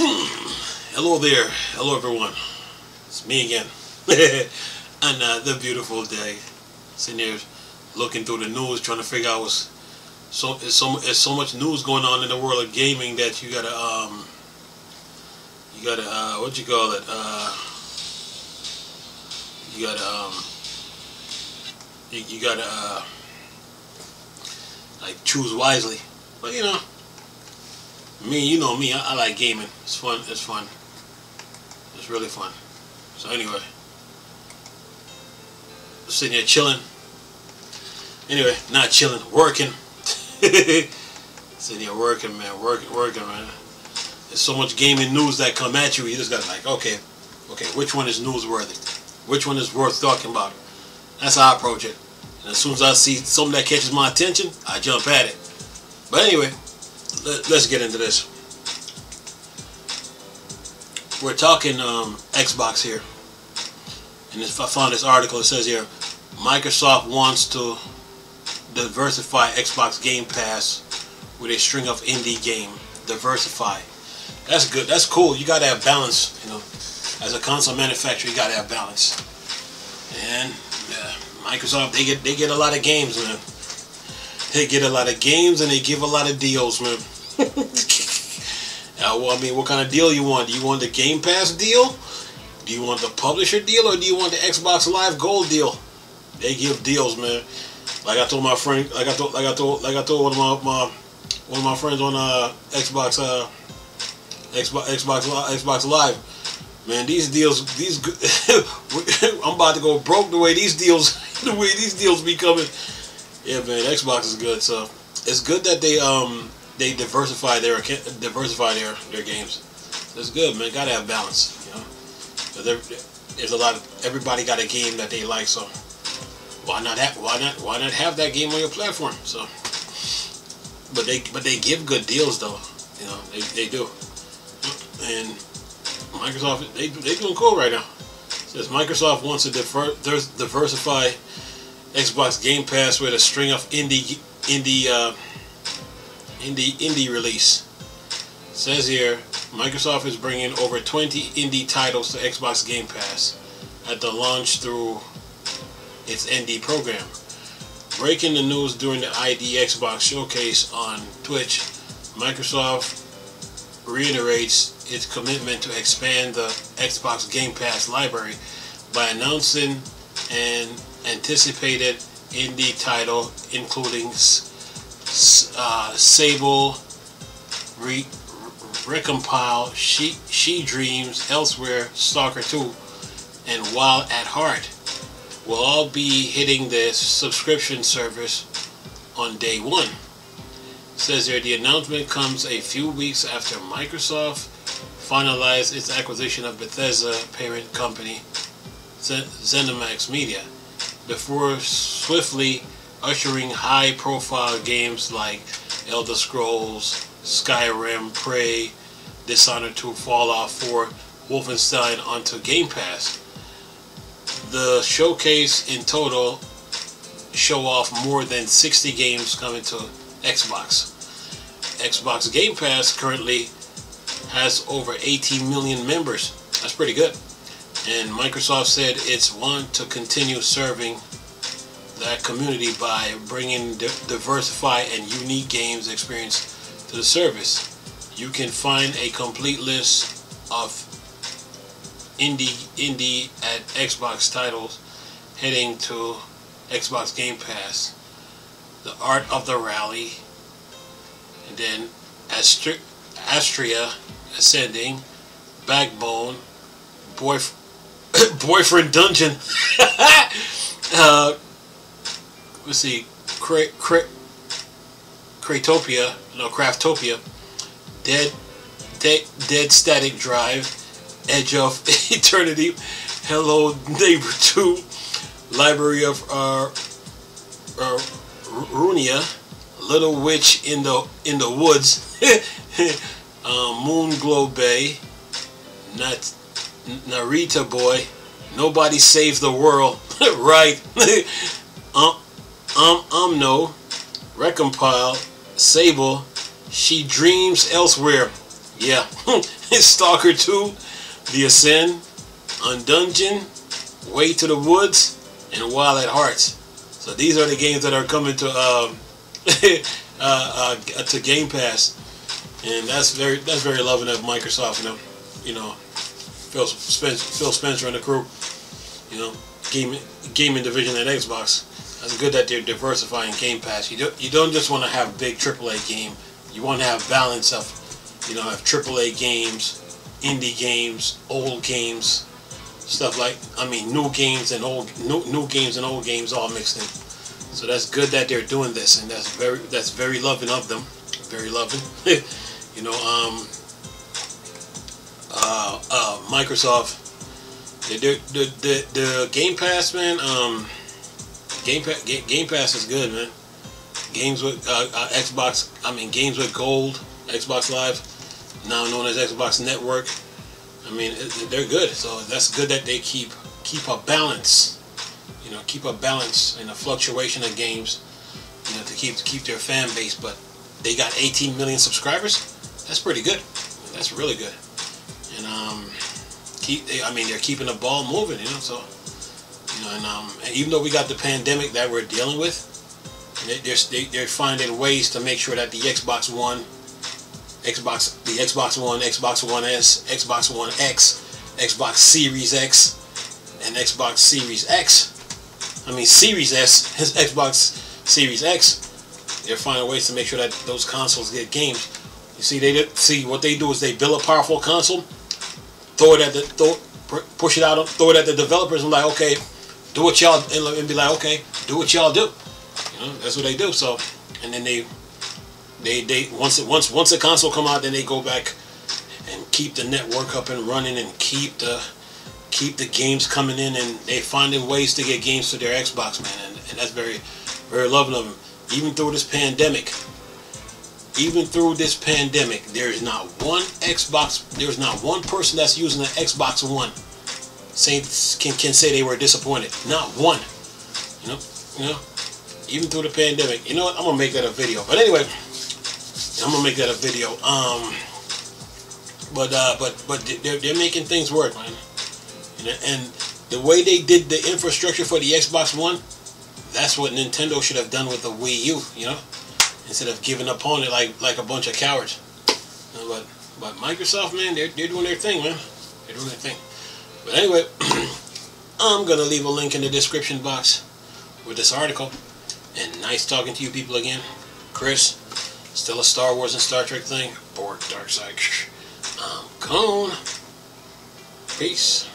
Hello there. Hello everyone. It's me again. Another beautiful day. Sitting here looking through the news trying to figure out what's it's so much news going on in the world of gaming that you gotta what you call it, you gotta like choose wisely. But you know me, I like gaming. It's fun. It's really fun. So anyway, sitting here chilling. Anyway, not chilling, working. Sitting here working, man. Working, man. There's so much gaming news that come at you. You just gotta like, okay, which one is newsworthy? Which one is worth talking about? That's how I approach it. And as soon as I see something that catches my attention, I jump at it. But anyway, let's get into this. We're talking Xbox here. And if I found this article, it says here, Microsoft wants to diversify Xbox Game Pass with a string of indie game. Diversify. That's good. That's cool. You gotta have balance. You know, as a console manufacturer, you gotta have balance. And Microsoft, they get a lot of games, man. They get a lot of games and they give a lot of deals, man. Well, I mean, what kind of deal you want? Do you want the Game Pass deal? Do you want the publisher deal, or do you want the Xbox Live Gold deal? They give deals, man. Like I told my friend, like I told one of my friends on Xbox Live. Man, these deals, I'm about to go broke the way these deals be coming. Yeah, man, Xbox is good. So it's good that they diversify their games. It's good, man. Gotta have balance, you know. There's a lot of everybody got a game that they like, so why not have that game on your platform? So, but they give good deals though, you know. They do, and Microsoft they doing cool right now. It says Microsoft wants to diversify Xbox Game Pass with a string of indie release. It says here, Microsoft is bringing over 20 indie titles to Xbox Game Pass at the launch through its indie program. Breaking the news during the ID Xbox showcase on Twitch, Microsoft reiterates its commitment to expand the Xbox Game Pass library by announcing an anticipated indie title including Sable, Recompile, She Dreams, Elsewhere, Stalker 2, and Wild at Heart will all be hitting the subscription service on day one. It says here the announcement comes a few weeks after Microsoft finalized its acquisition of Bethesda parent company ZeniMax Media, before swiftly ushering high-profile games like Elder Scrolls, Skyrim, Prey, Dishonored 2, Fallout 4, Wolfenstein onto Game Pass. The showcase in total show off more than 60 games coming to Xbox. Xbox Game Pass currently has over 18 million members. That's pretty good. And Microsoft said it's want to continue serving that community by bringing diversify and unique games experience to the service. You can find a complete list of indie at Xbox titles heading to Xbox Game Pass. The Art of the Rally, and then Astria Ascending, Backbone, Boyfriend Dungeon. Let's see, Craftopia, Dead Static Drive, Edge of Eternity, Hello Neighbor 2, Library of Runia, Little Witch in the Woods, Moonglow Bay, Narita Boy, Nobody Saves the World, right? No, Recompile, Sable, She Dreams Elsewhere. Yeah, it's Stalker 2, The Ascend, Undungeon, Way to the Woods, and Wild at Hearts. So these are the games that are coming to to Game Pass, and that's very loving of Microsoft. Phil Spencer and the crew. Gaming division at Xbox. That's good that they're diversifying Game Pass. You don't just want to have big AAA game. You want to have balance of, have AAA games, indie games, old games, stuff like, new games and new games and old games all mixed in. So that's good that they're doing this, and that's very loving of them. Very loving. Microsoft. The Game Pass, man. Game Pass is good, man. Games with Xbox. Games with Gold, Xbox Live, now known as Xbox Network. They're good. So that's good that they keep a balance. Keep a balance in a fluctuation of games. To keep their fan base. But they got 18 million subscribers. That's pretty good. That's really good. And they're keeping the ball moving. So. And even though we got the pandemic that we're dealing with, they're finding ways to make sure that the Xbox One, Xbox One S, Xbox One X, Xbox Series X, and Xbox Series X, Series S, Xbox Series X, they're finding ways to make sure that those consoles get games. You see, what they do is they build a powerful console, push it out, throw it at the developers, and like, okay, do what y'all, and be like, okay, do what y'all do. That's what they do. So, and then they once the console come out, then they go back and keep the network up and running and keep the games coming in, and they finding ways to get games to their Xbox, man, and that's very, very loving of them. Even through this pandemic, there's not one person that's using an Xbox One can say they were disappointed. Not one. Even through the pandemic. You know what? I'm gonna make that a video. But anyway, I'm gonna make that a video. But they're making things work, man. And the way they did the infrastructure for the Xbox One, that's what Nintendo should have done with the Wii U. Instead of giving up on it like a bunch of cowards. But Microsoft, man, they're doing their thing, man. They're doing their thing. But anyway, I'm going to leave a link in the description box with this article. And nice talking to you people again. Chris, still a Star Wars and Star Trek thing. Borg, dark side. I'm gone. Peace.